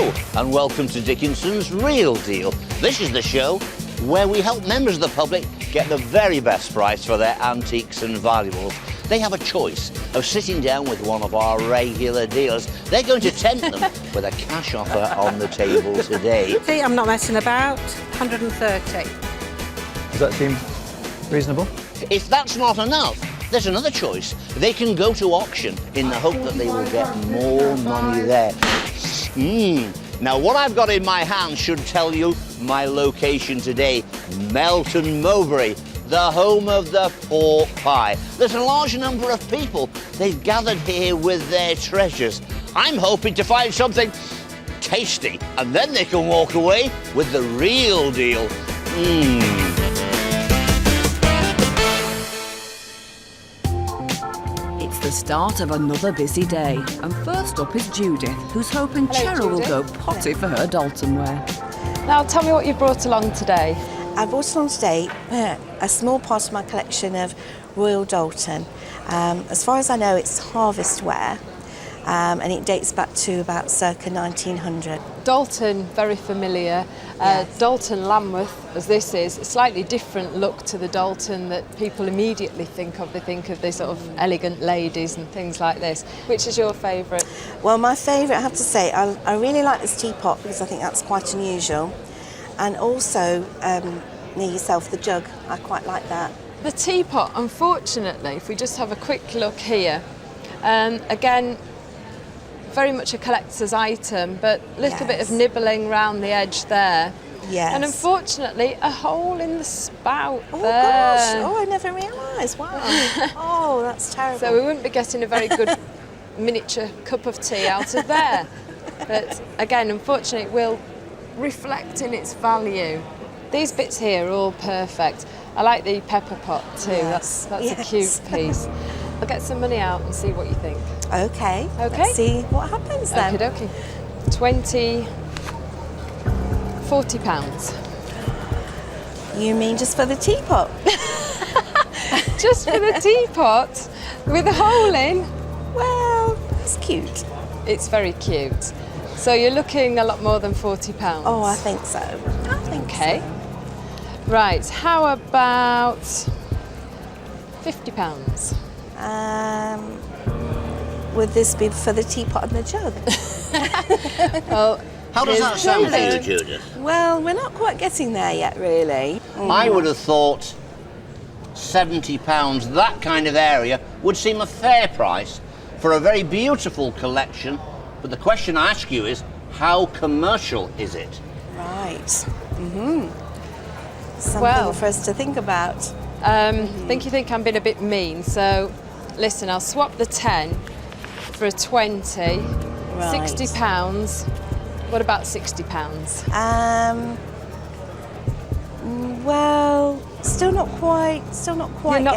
Hello and welcome to Dickinson's Real Deal. This is the show where we help members of the public get the very best price for their antiques and valuables. They have a choice of sitting down with one of our regular dealers. They're going to tempt them with a cash offer on the table today. See, I'm not messing about. 130. Does that seem reasonable? If that's not enough, there's another choice. They can go to auction in the hope that they will get more money there. Now, what I've got in my hand should tell you my location today. Melton Mowbray, the home of the pork pie. There's a large number of people. They've gathered here with their treasures. I'm hoping to find something tasty, and then they can walk away with the real deal. It's the start of another busy day, and first up is Judith, who's hoping Cheryl will go potty for her Doulton ware. Now tell me what you brought along today. I brought along today a small part of my collection of Royal Doulton. As far as I know, it's harvest ware, and it dates back to about circa 1900. Doulton, very familiar. Yes. Doulton Lambeth, as this is, a slightly different look to the Doulton that people immediately think of. They think of the sort of elegant ladies and things like this. Which is your favourite? Well, my favourite, I have to say, I really like this teapot because I think that's quite unusual. And also, near yourself, the jug, I quite like that. The teapot, unfortunately, if we just have a quick look here, again, very much a collector's item, but a little bit of nibbling around the edge there. Yes. And unfortunately, a hole in the spout Oh there. gosh, oh, I never realised, wow. Oh, that's terrible. So we wouldn't be getting a very good miniature cup of tea out of there. But again, unfortunately, it will reflect in its value. These bits here are all perfect. I like the pepper pot too, Yes. that's Yes. a cute piece. I'll get some money out and see what you think. Okay, Okay. let's see what happens then. Okie dokie. 20, 40 pounds. You mean just for the teapot? Just for the teapot with a hole in. Well, it's cute. It's very cute. So you're looking a lot more than 40 pounds. Oh, I think so. I think Okay. so. Right, how about 50 pounds? Would this be for the teapot and the jug? Well, How does that sound for you, Hello. Judith? Well, we're not quite getting there yet, really. I would have thought £70, that kind of area, would seem a fair price for a very beautiful collection. But the question I ask you is, how commercial is it? Right. Something Well. for us to think about. think I'm being a bit mean. So, listen, I'll swap the 10 for a 20. Right. 60 pounds. What about 60 pounds? Well, still not quite. You're not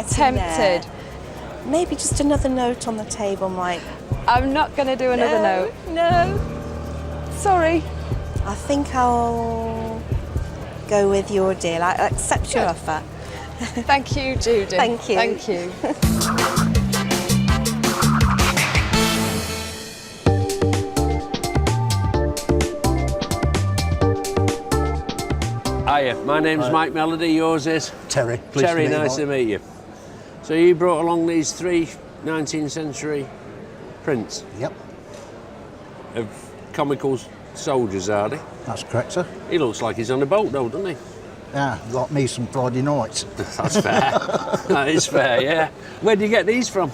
getting tempted. there. Maybe just another note on the table might. I'm not going to do another note. No. Sorry. I think I'll go with your deal. I accept your offer. Thank you, Judith. Thank you. Thank you. Hiya, my name's Mike Melody, yours is? Terry, pleased Terry, to meet you, nice to meet you. So you brought along these 3 19th century prints Yep, of comical soldiers, are they? that's correct, sir. He looks like he's on a boat though, doesn't he? Yeah, like me some Friday nights. That's fair. That is fair, yeah. Where do you get these from?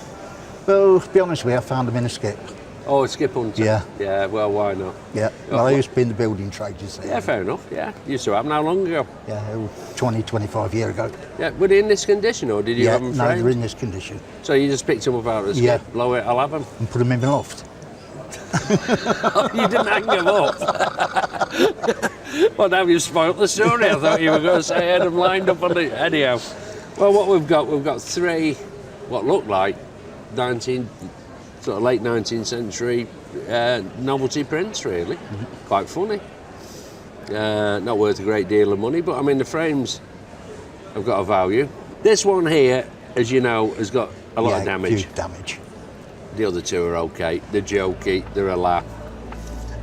Well, to be honest with you, I found them in a skip. Oh, skip hunter. Yeah. Yeah, well, why not? Yeah, well, I used to be in the building trade, you see. Yeah, fair enough, yeah. Used to have them how long ago? Yeah, 20, 25 years ago. Yeah, were they in this condition or did you Yeah, have them no, framed? they're in this condition. So you just picked them up out of the skip? Yeah. Blow it, I'll have them. And put them in the loft. You didn't hang them up. Well, now you've spoilt the story. I thought you were going to say I had them lined up on the... Anyhow, well, what we've got 3, what look like sort of late 19th century novelty prints, really. Quite funny. Not worth a great deal of money, but I mean, the frames have got a value. This one here, as you know, has got a lot of damage. Huge damage. The other two are okay. They're jokey, they're a laugh.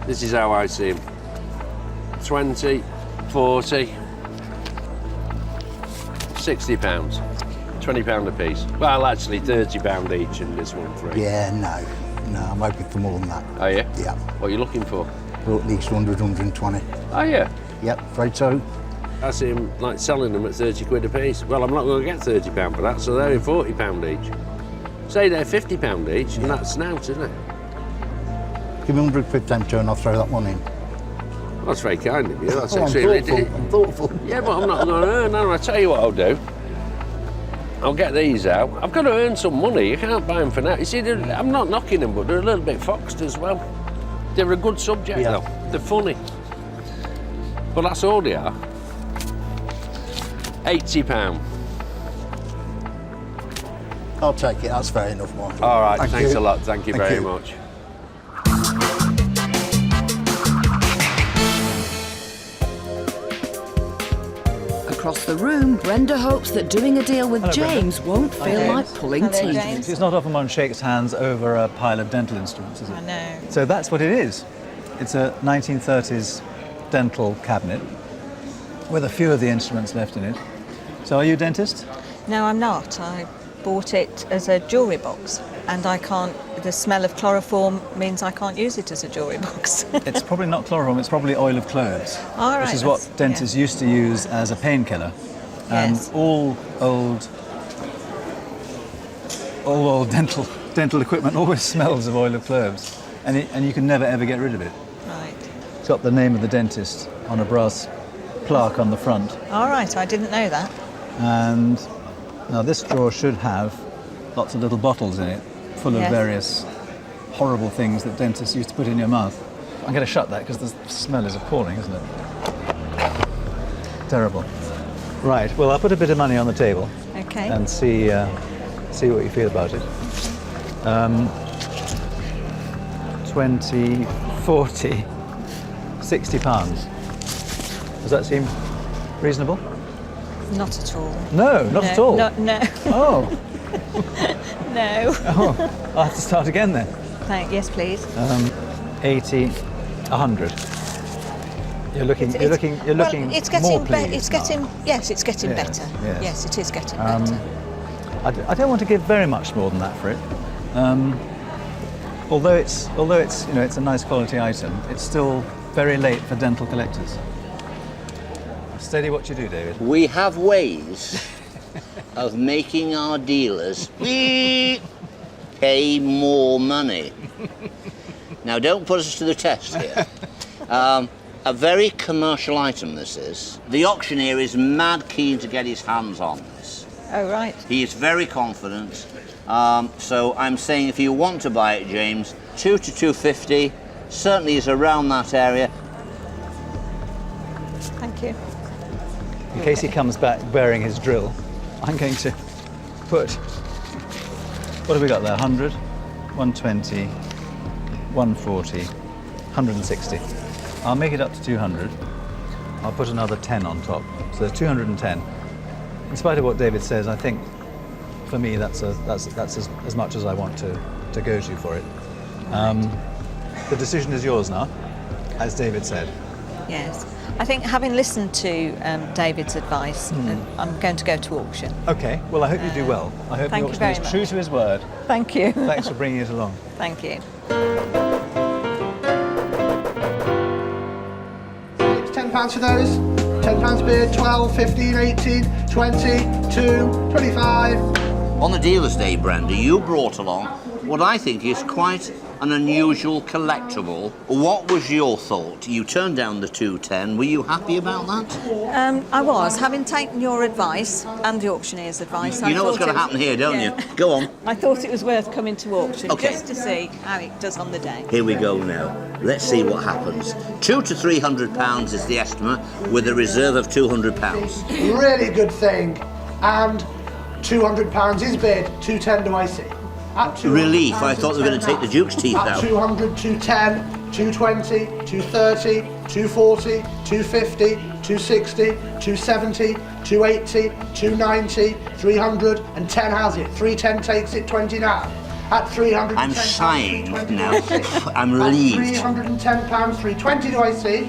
This is how I see them. 20, 40, 60 pounds. £20 a piece. Well, actually, £30 each, and this one free. Yeah, no, I'm hoping for more than that. Are you? Yeah. What are you looking for? Well, at least 100, 120. Are you? Yep, afraid so. I see him like selling them at 30 quid a piece. Well, I'm not going to get £30 for that, so they're £40 each. Say they're £50 each, and that's snout, isn't it? Give me 100 quid temperature and I'll throw that one in. That's very kind of you. That's I'm extremely thoughtful. I'm thoughtful. Yeah, but I'm not going to earn. No, I tell you what I'll do. I'll get these out. I've got to earn some money. You can't buy them for now. You see, I'm not knocking them, but they're a little bit foxed as well. They're a good subject, though. They're funny. But that's all they are. £80. I'll take it. That's fair enough, Michael. All right, Thank thanks you. a lot. Thank you Thank very you. much. Across the room, Brenda hopes that doing a deal with Hello, Brenda. James won't feel like pulling Hello, teeth. James. It's not often one shakes hands over a pile of dental instruments, is it? I know. So that's what it is. It's a 1930s dental cabinet with a few of the instruments left in it. So are you a dentist? No, I'm not. I bought it as a jewellery box, and I can't. The smell of chloroform means I can't use it as a jewellery box. It's probably not chloroform, it's probably oil of cloves, All right, which is what that's- dentists used to use as a painkiller. And Yes. all old dental equipment always smells of oil of cloves, and you can never ever get rid of it. Right. It's got the name of the dentist on a brass plaque on the front. All right. I didn't know that. And now this drawer should have lots of little bottles in it, full of Yes. various horrible things that dentists used to put in your mouth. I'm going to shut that because the smell is appalling, isn't it? Terrible. Right, well, I'll put a bit of money on the table Okay. and see what you feel about it. 20, 40, 60 pounds. Does that seem reasonable? Not at all. No, not at all. No. Oh, No. oh, I'll have to start again then. Yes, please. 80, 100. You're looking Well, it's getting more better. pleased It's now. getting. Yes, it's getting Yes, better. yes. Yes, it is getting better. I don't want to give very much more than that for it. Although it's it's a nice quality item, it's still very late for dental collectors. Steady what you do, David. We have ways of making our dealers pay more money. Now, don't put us to the test here. A very commercial item, this is. The auctioneer is mad keen to get his hands on this. Oh, right. He is very confident. So I'm saying if you want to buy it, James, 2 to 250 certainly is around that area. Thank you. In case he comes back bearing his drill, I'm going to put, what have we got there? 100, 120, 140, 160. I'll make it up to 200. I'll put another 10 on top. So there's 210. In spite of what David says, I think for me that's as much as I want to go to for it. The decision is yours now, as David said. Yes. I think having listened to David's advice, I'm going to go to auction. Okay, well I hope you do well. I hope the thank you auctioneer very is true much. to his word. Thank you. Thanks for bringing it along. Thank you. It's £10 for those. £10 bid, 12, 15, 18, 20, 2, 25. On the dealer's day, Brenda, you brought along what I think is quite an unusual collectible. What was your thought? You turned down the 210. Were you happy about that? I was, having taken your advice and the auctioneer's advice. You know what's going to happen here, don't you? Go on. I thought it was worth coming to auction Okay. just to see how it does on the day. Here we go now. Let's see what happens. £200 to £300 is the estimate, with a reserve of £200. Really good thing. And £200 is bid. 210 do I see? At £200, Relief. I thought they were going to take the Duke's teeth at out. 200, 210, 220, 230, 240, 250, 260, 270, 280, 290, 300, and 10 has it. 310 takes it, 20 now. at £310. I'm sighing now. 326. I'm relieved. £310, 320 do I see?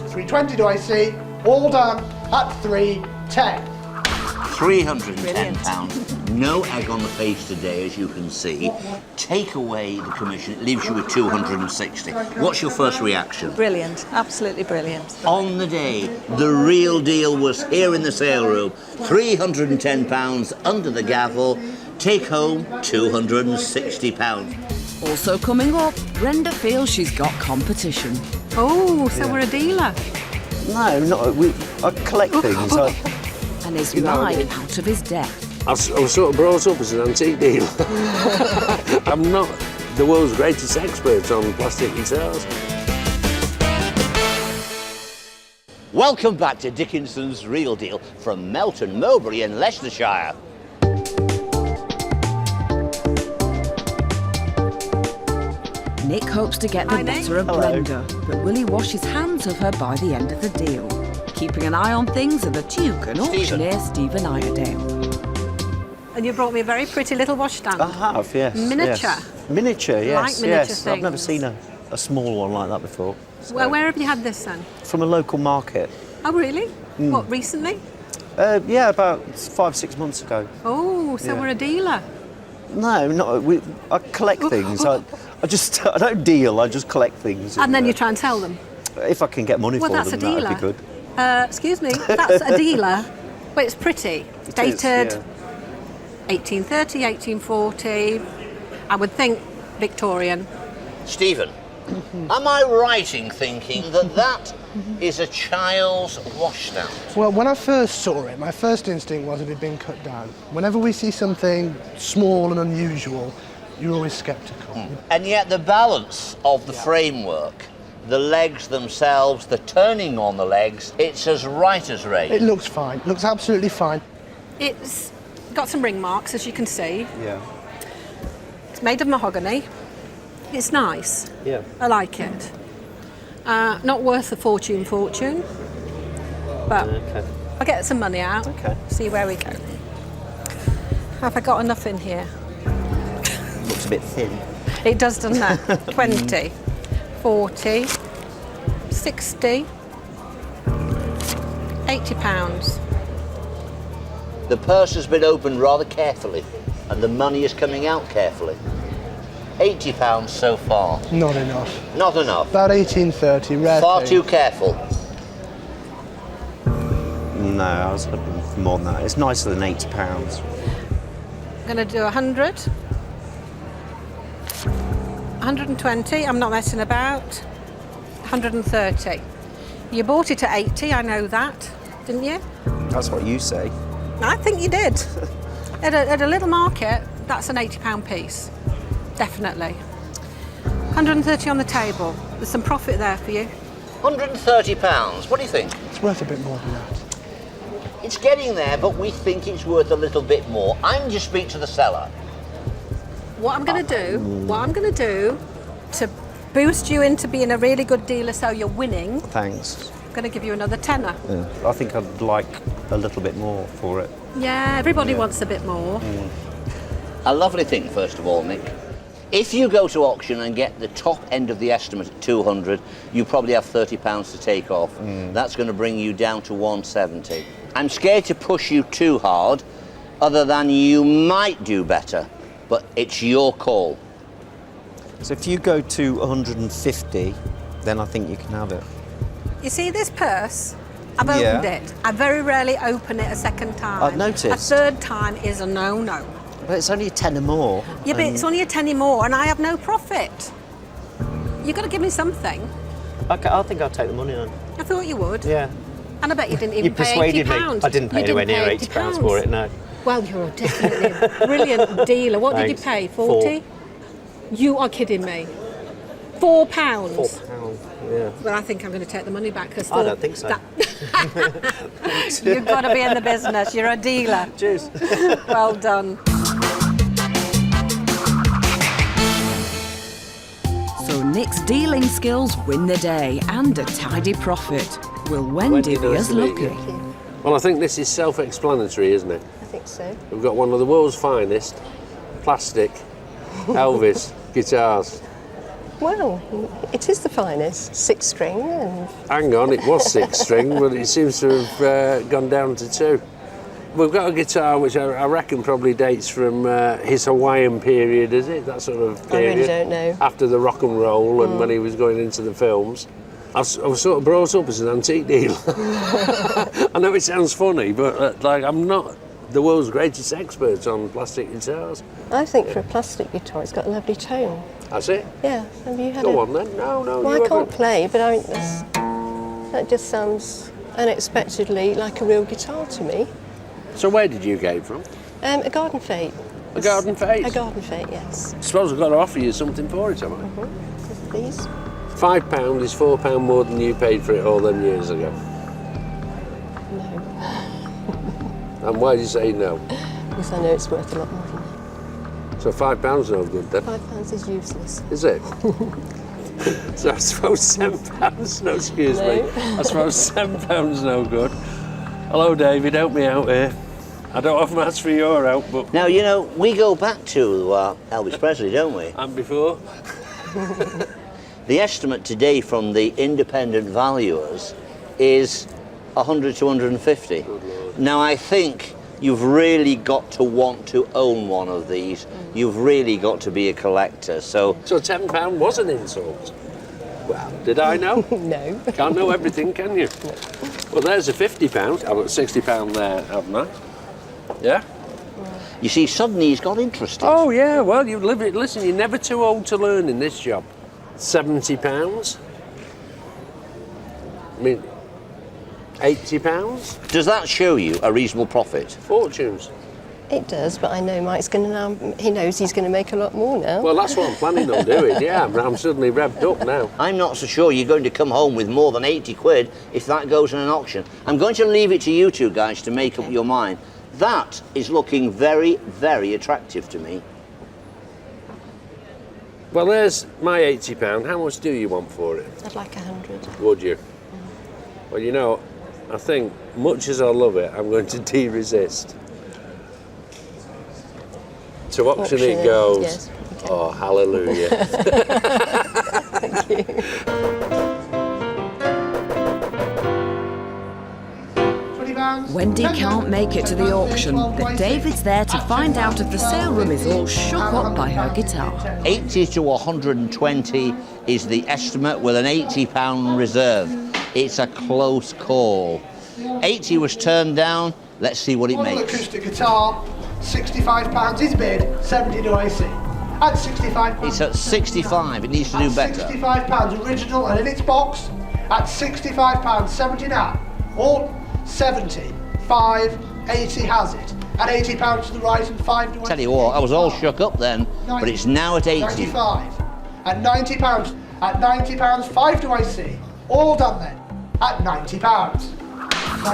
320 do I see? All done at 310. £310. No egg on the face today, as you can see. Take away the commission, it leaves you with 260. What's your first reaction? Brilliant, absolutely brilliant. On the day, the real deal was here in the sale room. £310 under the gavel. Take home £260. Also coming up, Brenda feels she's got competition. Oh, so we're a dealer. No, I collect things. And his ride out of his depth. I was sort of brought up as an antique dealer. I'm not the world's greatest expert on plastic guitars. Welcome back to Dickinson's Real Deal from Melton Mowbray in Leicestershire. Nick hopes to get the better of Brenda, but will he wash his hands of her by the end of the deal? Keeping an eye on things are the Duke and auctioneer Stephen Iredale. And you brought me a very pretty little washstand. I have, yes. Miniature. Yes. Miniature, yes. Like miniature yes. things. I've never seen a small one like that before. So. Well, where have you had this then? From a local market. Oh, really? What, recently? Yeah, about 5-6 months ago. Oh, so we're a dealer. No, I collect things. I don't deal, I just collect things. And then you try and sell them? If I can get money for them, that's a dealer. that'd be good. Excuse me, that's a dealer. But it's pretty. It Dated is, 1830, 1840. I would think Victorian. Stephen, am I right in thinking that is a child's washstand? Well, when I first saw it, my first instinct was it had been cut down. Whenever we see something small and unusual, you're always sceptical. And yet the balance of the framework, the legs themselves, the turning on the legs, it's as right as rain. It looks fine, looks absolutely fine. It's got some ring marks, as you can see. Yeah. It's made of mahogany. It's nice. Yeah. I like it. Not worth a fortune, but Okay. I'll get some money out. Okay. See where we go. Have I got enough in here? Looks a bit thin. It does, doesn't it? 20, 40, 60, £80. The purse has been opened rather carefully, and the money is coming out carefully. £80 so far. Not enough. Not enough. About 1830, rare Far thing. too careful. No, I was hoping for more than that. It's nicer than £80. I'm going to do 100. 120, I'm not messing about. 130. You bought it at 80, I know that, didn't you? That's what you say. I think you did. At a little market, that's an £80 piece. Definitely. 130 on the table. There's some profit there for you. £130, what do you think? It's worth a bit more than that. It's getting there, but we think it's worth a little bit more. I'm just speak to the seller. What I'm going to do to boost you into being a really good dealer so you're winning, Thanks. I'm going to give you another tenner. Yeah. I think I'd like a little bit more for it. Yeah, everybody wants a bit more. A lovely thing, first of all, Nick. If you go to auction and get the top end of the estimate at 200, you probably have £30 to take off. That's going to bring you down to 170. I'm scared to push you too hard, other than you might do better, but it's your call. So if you go to 150, then I think you can have it. You see this purse? I've opened it. I very rarely open it a second time. I've noticed. A third time is a no-no. But it's only a tenner more. Yeah, but it's only a penny more and I have no profit. You've got to give me something. Okay, I think I'll take the money then. I thought you would. Yeah. And I bet you didn't even You pay persuaded £80. me. I didn't pay anywhere near £80 for it, no. Well, you're definitely a brilliant dealer. What did you Thanks. pay? 40? You are kidding me. £4? £4, yeah. Well, I think I'm going to take the money back because I don't think so. You've got to be in the business. You're a dealer. Cheers. Well done. So Nick's dealing skills win the day and a tidy profit. Will Wendy be as lucky? Well, I think this is self-explanatory, isn't it? I think so. We've got one of the world's finest plastic Elvis, guitars. Well, it is the finest. 6-string and... Hang on, it was 6-string, but it seems to have gone down to 2. We've got a guitar which I reckon probably dates from his Hawaiian period, is it? That sort of period. I really don't know. After the rock and roll and when he was going into the films. I was sort of brought up as an antique dealer. I know it sounds funny, but like I'm not the world's greatest expert on plastic guitars. I think for a plastic guitar, it's got a lovely tone. That's it? Yeah. Have you had Go on then. No. Well, I can't play, but that just sounds unexpectedly like a real guitar to me. So where did you get it from? A garden fete. A garden fete? A garden fete, yes. I suppose I've got to offer you something for it, haven't I? Mm-hmm. Please. £5 is £4 more than you paid for it all them years ago. No. And why did you say no? Because I know it's worth a lot more than that. So £5 no good then? £5 is useless. Is it? So I suppose £10, no, excuse me. I suppose £10 no good. Hello David, help me out here. I don't often ask for your help, but... Now, you know, we go back to Elvis Presley, don't we? And before? The estimate today from the independent valuers is 100 to 150. Good Lord. Now, I think you've really got to want to own one of these. You've really got to be a collector, so... So £10 was an insult? Well, did I know? No. Can't know everything, can you? No. Well, there's a £50. I've got £60 there, haven't I? Yeah? You see, suddenly he's got interested. Oh, yeah, well, you live it. Listen, you're never too old to learn in this job. £70? I mean, £80? Does that show you a reasonable profit? Fortunes. It does, but I know Mike's going to now, he knows he's going to make a lot more now. Well, that's what I'm planning on doing, yeah. I'm suddenly revved up now. I'm not so sure you're going to come home with more than 80 quid if that goes in an auction. I'm going to leave it to you two guys to make up your mind. That is looking very, very attractive to me. Well, there's my £80. How much do you want for it? I'd like 100. Would you? Well, you know, I think, much as I love it, I'm going to de-resist. To auction it goes. Yes. Okay. Oh, hallelujah. Thank you. Wendy can't make it to the auction, but David's there to find out if the sale room is all shook up by her guitar. 80 to 120 is the estimate with an £80 reserve. It's a close call. 80 was turned down. Let's see what it makes. Acoustic guitar, £65 is bid, 70 do I see. At £65. It's at 65. It needs to do better. £65 original and in its box. At £65, 70 now. All 70, 5, 80 has it. At £80 to the right and 5 to... Tell you what, I was all shook up then, but it's now at 80. 95. At £90. At £90, 5 do I see. All done then. At £90.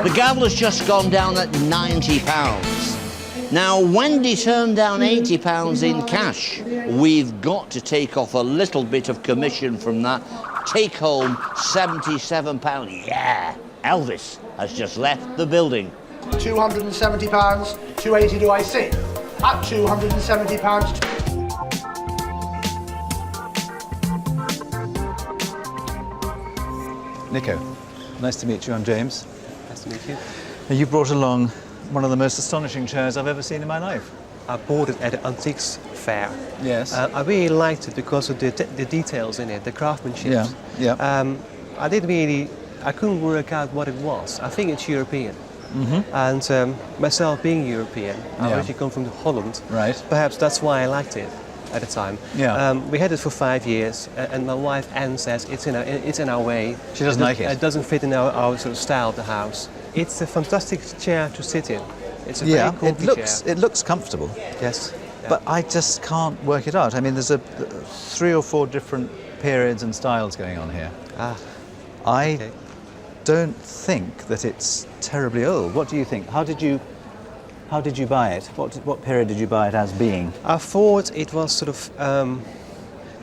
The gavel has just gone down at £90. Now, Wendy turned down £80 in cash. We've got to take off a little bit of commission from that. Take home £77. Yeah! Elvis has just left the building. £270, 280 do I see. At £270. Nico, nice to meet you. I'm James. Nice to meet you. Now, you brought along one of the most astonishing chairs I've ever seen in my life. I bought it at the antiques fair. Yes. I really liked it because of the details in it, the craftsmanship. Yeah. I couldn't work out what it was. I think it's European. Mm-hmm. And myself being European, I originally come from Holland. Right. Perhaps that's why I liked it at the time. Yeah. We had it for 5 years, and my wife Anne says it's in our way. She doesn't like it. It doesn't fit in our sort of style of the house. It's a fantastic chair to sit in. It's a very comfy chair. It looks comfortable. Yes. Yeah. But I just can't work it out. I mean, there's 3 or 4 different periods and styles going on here. I don't think that it's terribly old. What do you think? How did you buy it? What period did you buy it as being? I thought it was sort of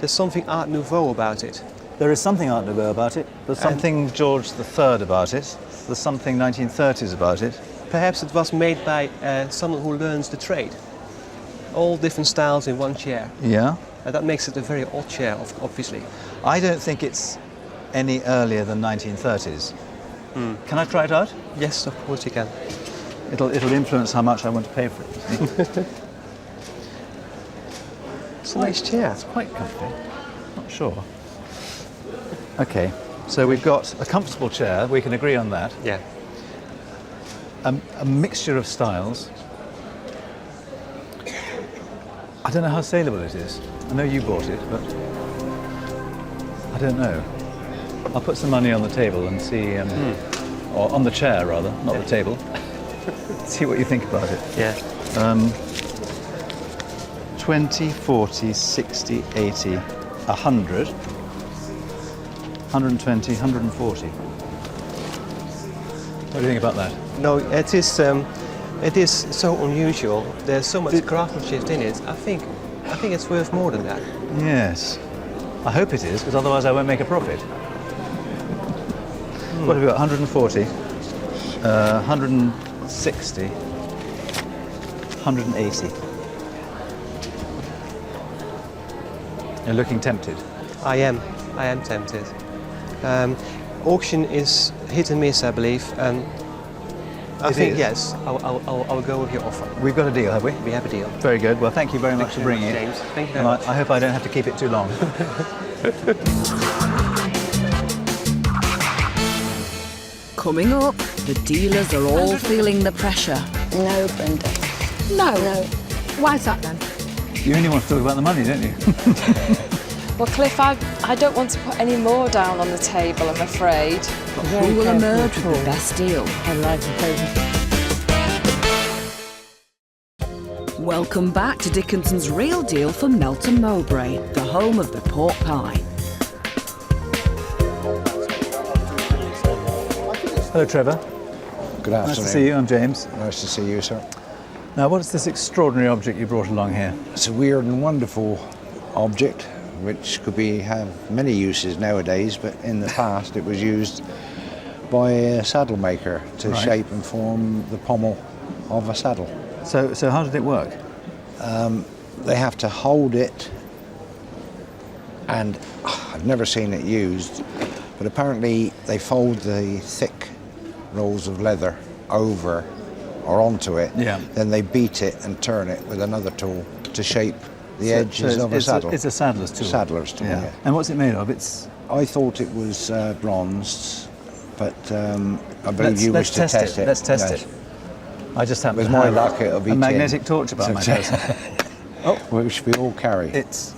there's something Art Nouveau about it. There is something Art Nouveau about it. There's something George III about it. There's something 1930s about it. Perhaps it was made by someone who learns the trade all different styles in one chair. Yeah. And that makes it a very odd chair, obviously. I don't think it's any earlier than 1930s. Can I try it out? Yes, of course you can. It'll influence how much I want to pay for it. It's a nice chair. It's quite comfy. Not sure. Okay, so we've got a comfortable chair. We can agree on that. Yeah. A mixture of styles. I don't know how saleable it is. I know you bought it, but I don't know. I'll put some money on the table and see, or on the chair rather, not the table. See what you think about it. Yeah. 20, 40, 60, 80, 100, 120, 140. What do you think about that? No, it is so unusual. There's so much craftsmanship in it. I think it's worth more than that. Yes. I hope it is, because otherwise I won't make a profit. What have we got? 140, 160, 180. You're looking tempted. I am tempted. Auction is hit and miss, I believe. I think yes, I'll go with your offer. We've got a deal, have we? We have a deal. Very good. Well, thank you very much for bringing it. James. Thank you very And much. I hope I don't have to keep it too long. Coming up, the dealers are all feeling the pressure. No, Brenda. No. Why is that then? You only want to talk about the money, don't you? Well, Cliff, I don't want to put any more down on the table, I'm afraid. But who will emerge with the best deal? I like the Welcome back to Dickinson's Real Deal for Melton Mowbray, the home of the pork pie. Hello, Trevor. Good afternoon. Nice to see you. I'm James. Nice to see you, sir. Now, what's this extraordinary object you brought along here? It's a weird and wonderful object which could have many uses nowadays, but in the past it was used by a saddle maker to shape and form the pommel of a saddle. So how did it work? They have to hold it, and I've never seen it used, but apparently they fold the thick rolls of leather over or onto it, then they beat it and turn it with another tool to shape the edges of a saddle. It's a saddler's tool. Saddler's tool, yeah. And what's it made of? I thought it was bronzed, but I believe you wish to test it. Let's test it. I just happen With to my have luck, it'll be a tin. magnetic torch about my person. Which we all carry. It's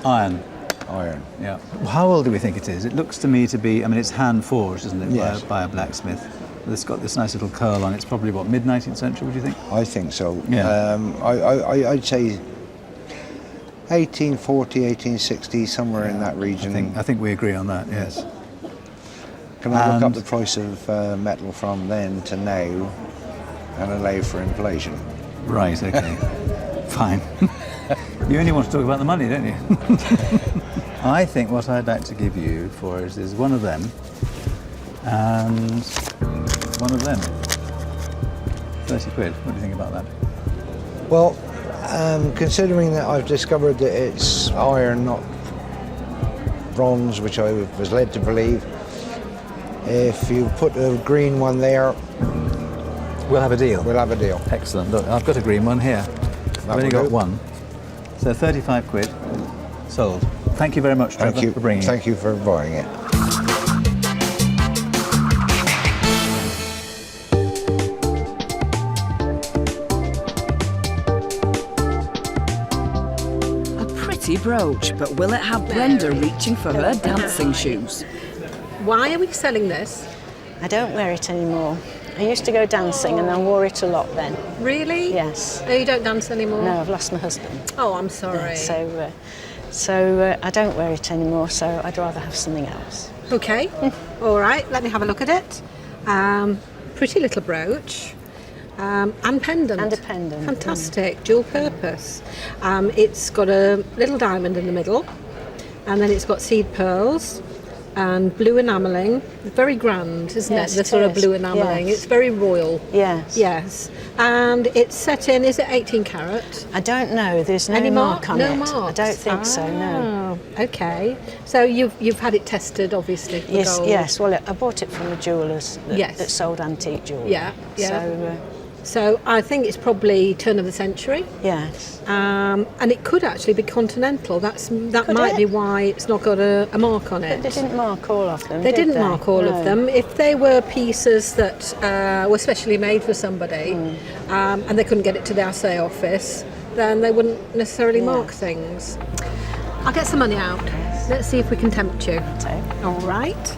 iron. Iron. Yeah. How old do we think it is? It looks to me to be, I mean, it's hand forged, isn't it, Yes. by a blacksmith. It's got this nice little curl on it. It's probably, what, mid-19th century, would you think? I think so. Yeah. I'd say 1840, 1860, somewhere in that region. I think we agree on that, yes. Can I look up the price of metal from then to now and allow for inflation? Right, okay. Fine. You only want to talk about the money, don't you? I think what I'd like to give you for it is one of them and one of them. 30 quid. What do you think about that? Well, considering that I've discovered that it's iron, not bronze, which I was led to believe, if you put a green one there, we'll have a deal. We'll have a deal. Excellent. Look, I've got a green one here. I've only got one. So 35 quid, sold. Thank you very much, Trevor, for bringing it. Thank you for buying it. A pretty brooch, but will it have Brenda reaching for her dancing shoes? Why are we selling this? I don't wear it anymore. I used to go dancing and I wore it a lot then. Really? Yes. Oh, you don't dance anymore? No, I've lost my husband. Oh, I'm sorry. So I don't wear it anymore, so I'd rather have something else. Okay. All right, let me have a look at it. Pretty little brooch. And pendant. And a pendant. Fantastic, dual purpose. It's got a little diamond in the middle, and then it's got seed pearls, and blue enamelling. Very grand, isn't Yes, it? The it sort of is. blue enamelling. Yes. It's very royal. Yes. Yes. And it's set in, is it 18 carat? I don't know. There's no Any mark on no it. marks? I don't think so. No. Oh, okay. So you've had it tested, obviously. For Yes. gold. Yes. Well, I bought it from the jewellers Yes. that sold antique jewellery. Yeah. Yeah. So. So I think it's probably turn of the century. Yes. And it could actually be continental. That Could might it? be why it's not got a mark on it. But they didn't mark all of them. They did didn't mark all No. of them. If they were pieces that were specially made for somebody and they couldn't get it to the assay office, then they wouldn't necessarily mark things. I'll get some money out. Let's see if we can tempt you. All right.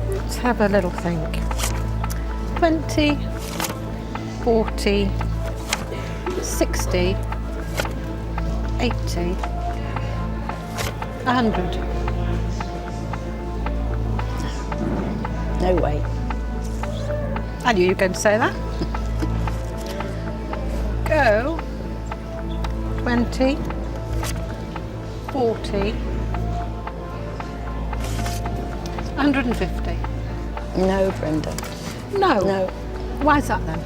Let's have a little think. 20, 40, 60, 80, 100. No way. I knew you were going to say that. Go. 20, 40, 150. No, Brenda. No. No. Why is that then?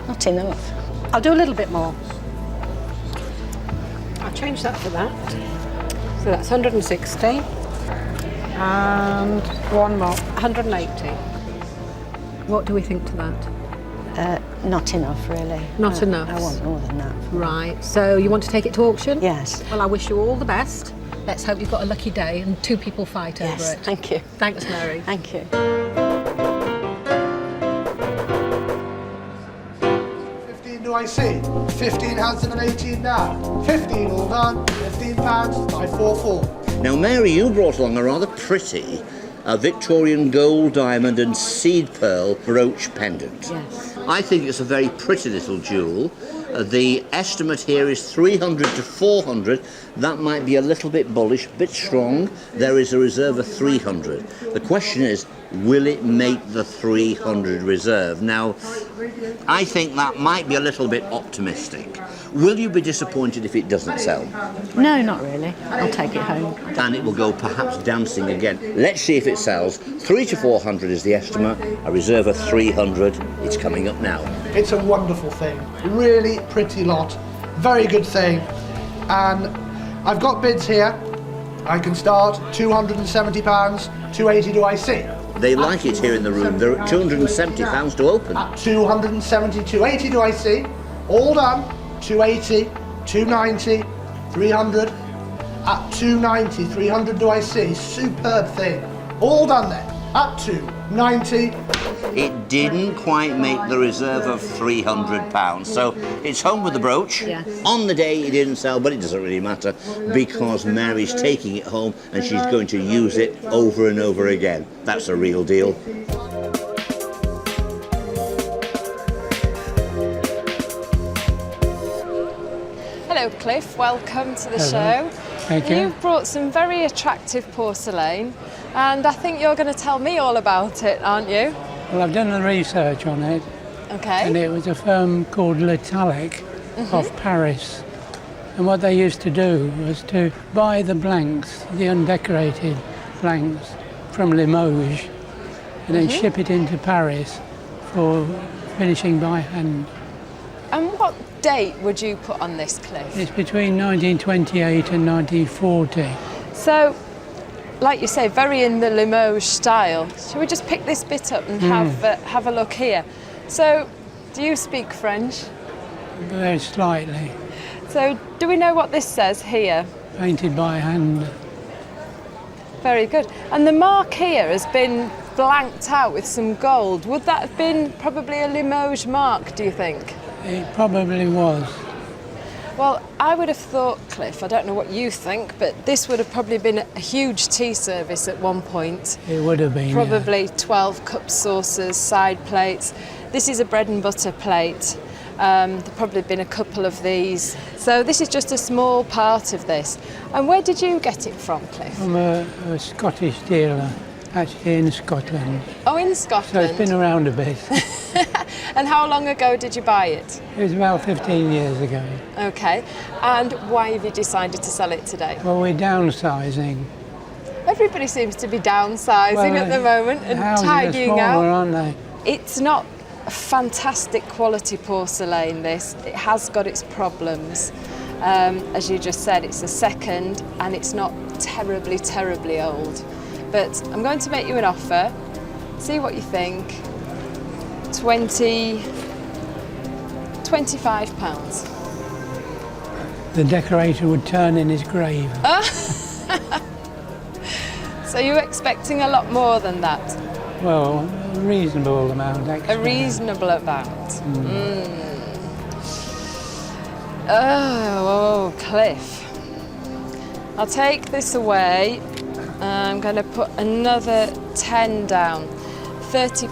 Not enough. I'll do a little bit more. I'll change that for that. So that's 160. And one more, 180. What do we think to that? Not enough, really. Not enough? I want more than that. Right, so you want to take it to auction? Yes. Well, I wish you all the best. Let's hope you've got a lucky day and two people fight over Yes, it. thank you. Thanks, Mary. Thank you. 15 do I see? 15 handsome and 18 now. 15 all done. 15 pounds, 544. Now, Mary, you brought along a rather pretty Victorian gold, diamond and seed pearl brooch pendant. Yes. I think it's a very pretty little jewel. The estimate here is 300 to 400. That might be a little bit bullish, a bit strong. There is a reserve of 300. The question is, will it make the 300 reserve? Now, I think that might be a little bit optimistic. Will you be disappointed if it doesn't sell? No, not really. I'll take it home. And it will go perhaps dancing again. Let's see if it sells. 300 to 400 is the estimate. A reserve of 300. It's coming up now. It's a wonderful thing. Really pretty lot. Very good thing. And I've got bids here. I can start £270, 280 do I see? They like it here in the room. They're at £270 to open. At 270, 280 do I see? All done. 280, 290, 300. At 290, 300 do I see? Superb thing. All done then. At 290. It didn't quite make the reserve of £300, so it's home with the brooch. Yes. On the day it didn't sell, but it doesn't really matter because Mary's taking it home and she's going to use it over and over again. That's a real deal. Hello, Cliff. Welcome to the show. Thank you. You've brought some very attractive porcelain, and I think you're going to tell me all about it, aren't you? Well, I've done the research on it, Okay. and it was a firm called L'Italic of Paris. And what they used to do was to buy the blanks, the undecorated blanks, from Limoges, and then ship it into Paris for finishing by hand. And what date would you put on this, Cliff? It's between 1928 and 1940. So, like you say, very in the Limoges style. Shall we just pick this bit up and have a look here? So, do you speak French? Very slightly, So, do we know what this says here? painted by hand. Very good. And the mark here has been blanked out with some gold. Would that have been probably a Limoges mark, do you think? It probably was. Well, I would have thought, Cliff, I don't know what you think, but this would have probably been a huge tea service at one point. It would have been. Probably 12 cup saucers, side plates. This is a bread and butter plate. There've probably been a couple of these. So this is just a small part of this. And where did you get it from, Cliff? I'm a Scottish dealer, actually in Scotland. Oh, in So Scotland. it's been around a bit. And how long ago did you buy it? It was about 15 years ago. Okay. And why have you decided to sell it today? Well, we're downsizing Everybody seems to be downsizing at the moment and tidying out. Aren't they? It's not a fantastic quality porcelain, this. It has got its problems. As you just said, it's a second and it's not terribly, terribly old. But I'm going to make you an offer, see what you think. £25. The decorator would turn in his grave. So you're expecting a lot more than that? Well, a reasonable amount, actually. A reasonable amount. Oh, Cliff. I'll take this away. I'm going to put another 10 down. £30.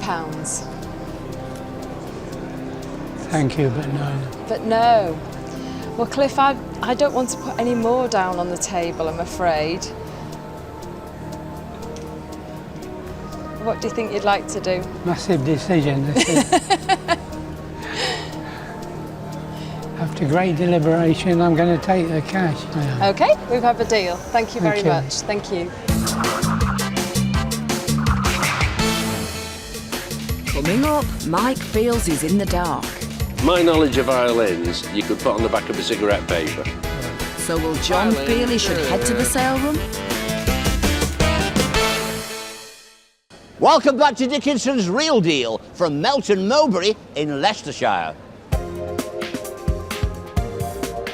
Thank you, but no. But no. Well, Cliff, I don't want to put any more down on the table, I'm afraid. What do you think you'd like to do? Massive decision. After great deliberation, I'm going to take the cash now. OK, we have a deal. Thank you very much. Thank you. Coming up, Mike feels he's in the dark. My knowledge of violins, you could put on the back of a cigarette paper. So will John feel he should head to the sale room? Welcome back to Dickinson's Real Deal from Melton Mowbray in Leicestershire.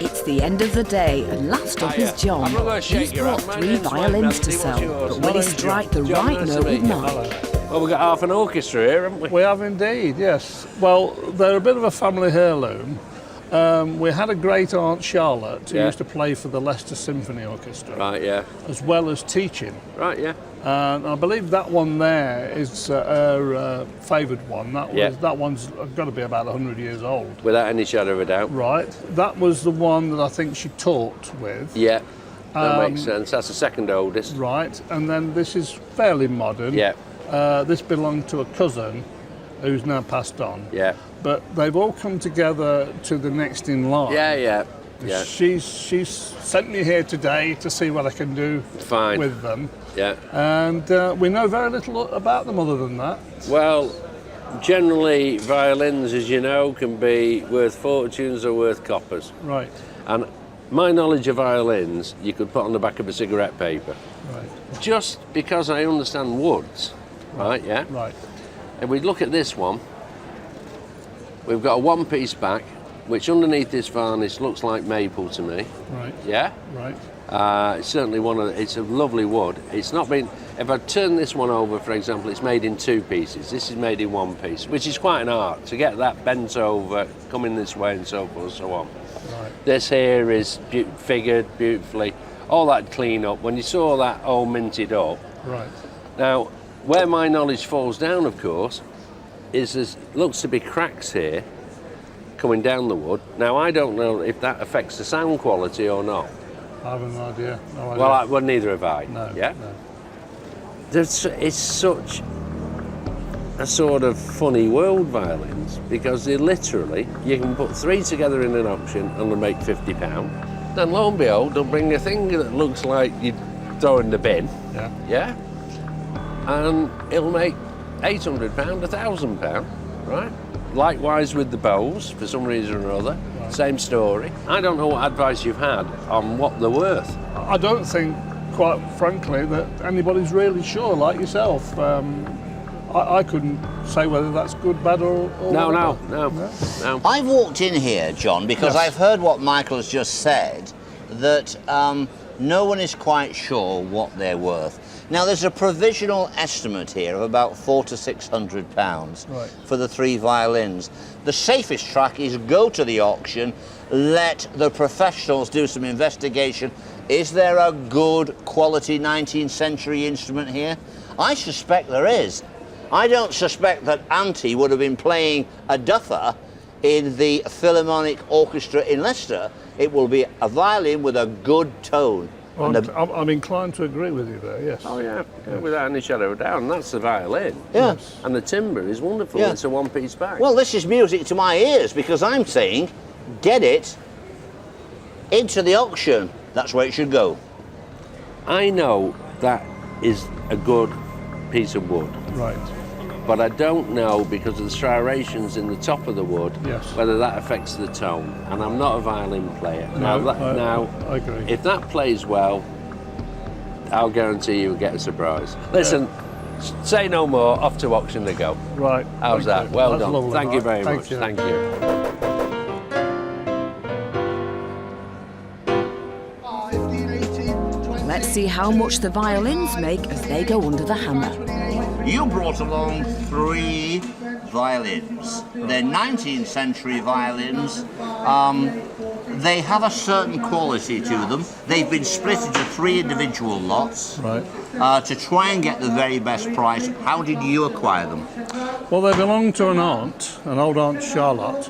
It's the end of the day, and last up is John. I'm not going to shake He's your brought hand. My 3 name's violins Wendy. to What's sell, yours? but will he strike the John, right nice note to with meet you. Mike? Well, we've got half an orchestra here, haven't we? We have indeed, yes. Well, they're a bit of a family heirloom. We had a great aunt Charlotte who used to play for the Leicester Symphony Orchestra. Right, yeah. As well as teaching. Right, yeah. And I believe that one there is her favoured one. That one's got to be about 100 years old. Without any shadow of a doubt. Right. That was the one that I think she taught with. Yeah, that makes sense. That's the second oldest. Right. And then this is fairly modern. Yeah. This belonged to a cousin who's now passed on. Yeah. But they've all come together to the next in line. Yeah. She's sent me here today to see what I can do with them. Yeah. And we know very little about them other than that. Well, generally violins, as you know, can be worth fortunes or worth coppers. Right. And my knowledge of violins, you could put on the back of a cigarette paper. Right. Just because I understand woods, right? Yeah. Right. If we look at this one, we've got a one-piece back, which underneath this varnish looks like maple to me. Right. Yeah? Right. It's certainly it's a lovely wood. It's not been, if I turn this one over, for example, it's made in 2 pieces. This is made in 1 piece, which is quite an art, to get that bent over, coming this way and so forth and so on. Right. This here is figured beautifully. All that clean up. When you saw that all minted up. Right. Now, where my knowledge falls down, of course, is there looks to be cracks here coming down the wood. Now, I don't know if that affects the sound quality or not. I have no idea. No idea. Well, neither have I. No. Yeah? No. It's such a sort of funny world, violins, because they literally, you can put 3 together in an auction and they'll make £50. Then lo and behold, they'll bring a thing that looks like you throw in the bin. Yeah. Yeah? And it'll make £800, £1,000, right? Likewise with the bows, for some reason or other, same story. I don't know what advice you've had on what they're worth. I don't think, quite frankly, that anybody's really sure, like yourself. I couldn't say whether that's good, bad, or No. I've walked in here, John, because I've heard what Michael has just said, that no one is quite sure what they're worth. Now, there's a provisional estimate here of about £400 to £600 for the 3 violins. The safest track is go to the auction, let the professionals do some investigation. Is there a good quality 19th century instrument here? I suspect there is. I don't suspect that Auntie would have been playing a duffer in the Philharmonic Orchestra in Leicester. It will be a violin with a good tone. Well, I'm inclined to agree with you there, yes. Oh, yeah, without any shadow of a doubt. And that's the violin. Yes. And the timbre is wonderful. Yeah. It's a 1-piece back. Well, this is music to my ears, because I'm saying, get it into the auction. That's where it should go. I know that is a good piece of wood. Right. But I don't know, because of the striations in the top of the wood, Yes. whether that affects the tone. And I'm not a violin player. No, Now, I agree. if that plays well, I'll guarantee you'll get a surprise. Listen, say no more, off to auction they go. Right. How's that? Okay. Well That's done. lovely, Thank you Mark. very Thank much. you. Thank you. Let's see how much the violins make as they go under the hammer. You brought along 3 violins. They're 19th century violins. They have a certain quality to them. They've been split into 3 individual lots. Right. To try and get the very best price. How did you acquire them? Well, they belong to an aunt, an old Aunt Charlotte.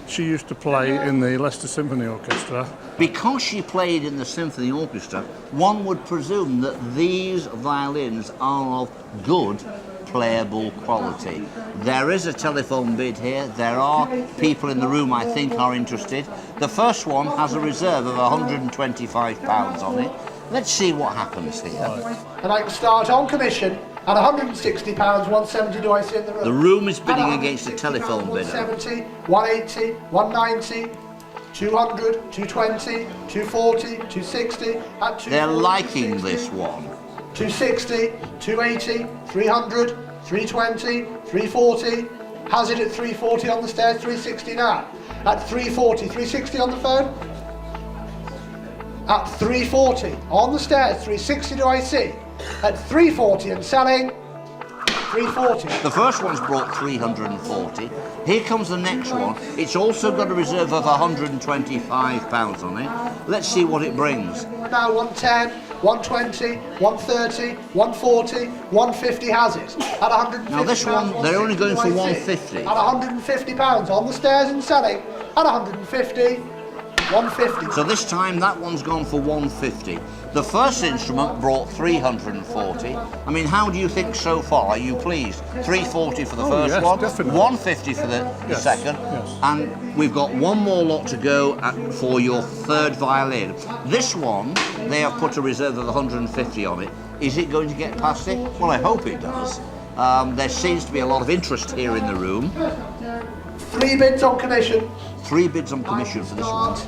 She used to play in the Leicester Symphony Orchestra. Because she played in the symphony orchestra, one would presume that these violins are of good playable quality. There is a telephone bid here. There are people in the room I think are interested. The first one has a reserve of £125 on it. Let's see what happens here. And I can start on commission at £160, 170 do I see in the room? The room is bidding against the telephone bidder. 170, 180, 190, 200, 220, 240, 260, at 240. They're liking this one. 260, 280, 300, 320, 340. Has it at 340 on the stairs, 360 now. At 340, 360 on the phone. At 340 on the stairs, 360 do I see. At 340 and selling, 340. The first one's brought 340. Here comes the next one. It's also got a reserve of £125 on it. Let's see what it brings. Now 110, 120, 130, 140, 150 has it. At 150. Now this one, they're only going for 150. At £150 on the stairs and selling. At 150. 150. So this time that one's gone for 150. The first instrument brought 340. I mean, how do you think so far? Are you pleased? 340 for the first yes, one, definitely. 150 for the second, and we've got one more lot to go for your third violin. This one, they have put a reserve of 150 on it. Is it going to get past it? Well, I hope it does. There seems to be a lot of interest here in the room. 3 bids on commission. 3 bids on commission for this one.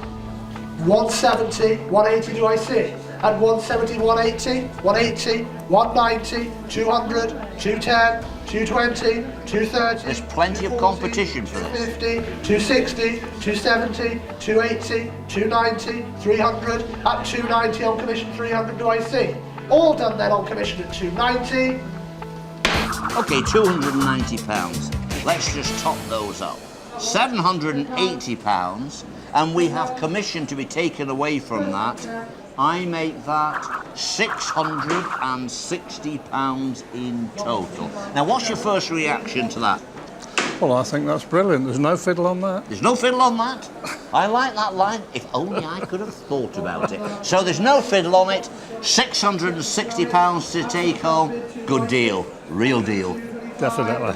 170, 180 do I see? At 170, 180, 180, 190, 200, 210, 220, 230. There's plenty of competition for this. 250, 260, 270, 280, 290, 300. At 290 on commission, 300 do I see? All done then on commission at 290. Okay, £290. Let's just top those up. £780, and we have commission to be taken away from that. I make that £660 in total. Now, what's your first reaction to that? Well, I think that's brilliant. There's no fiddle on that. There's no fiddle on that? I like that line. If only I could have thought about it. So there's no fiddle on it. £660 to take home. Good deal. Real deal. Definitely.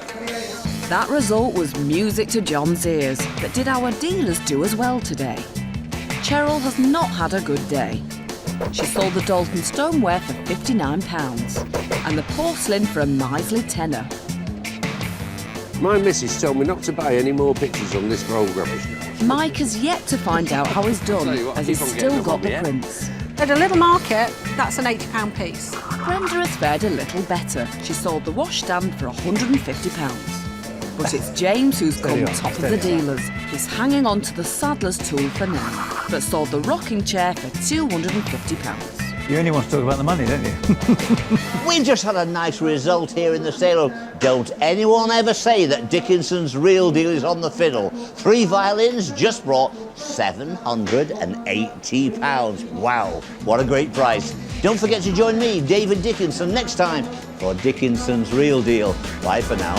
That result was music to John's ears, but did our dealers do as well today? Cheryl has not had a good day. She sold the Doulton stoneware for £59 and the porcelain for a miserly tenner. My missus told me not to buy any more pictures on this programme. Mike has yet to find out how he's done, as he's still got the prints. At a little market, that's an £80 piece. Brenda has fared a little better. She sold the washstand for £150. But it's James who's come top of the dealers. He's hanging on to the saddler's tool for now, but sold the rocking chair for £250. You only want to talk about the money, don't you? We just had a nice result here in the sale. Don't anyone ever say that Dickinson's real deal is on the fiddle. 3 violins just brought £780. Wow, what a great price. Don't forget to join me, David Dickinson, next time for Dickinson's Real Deal. Bye for now.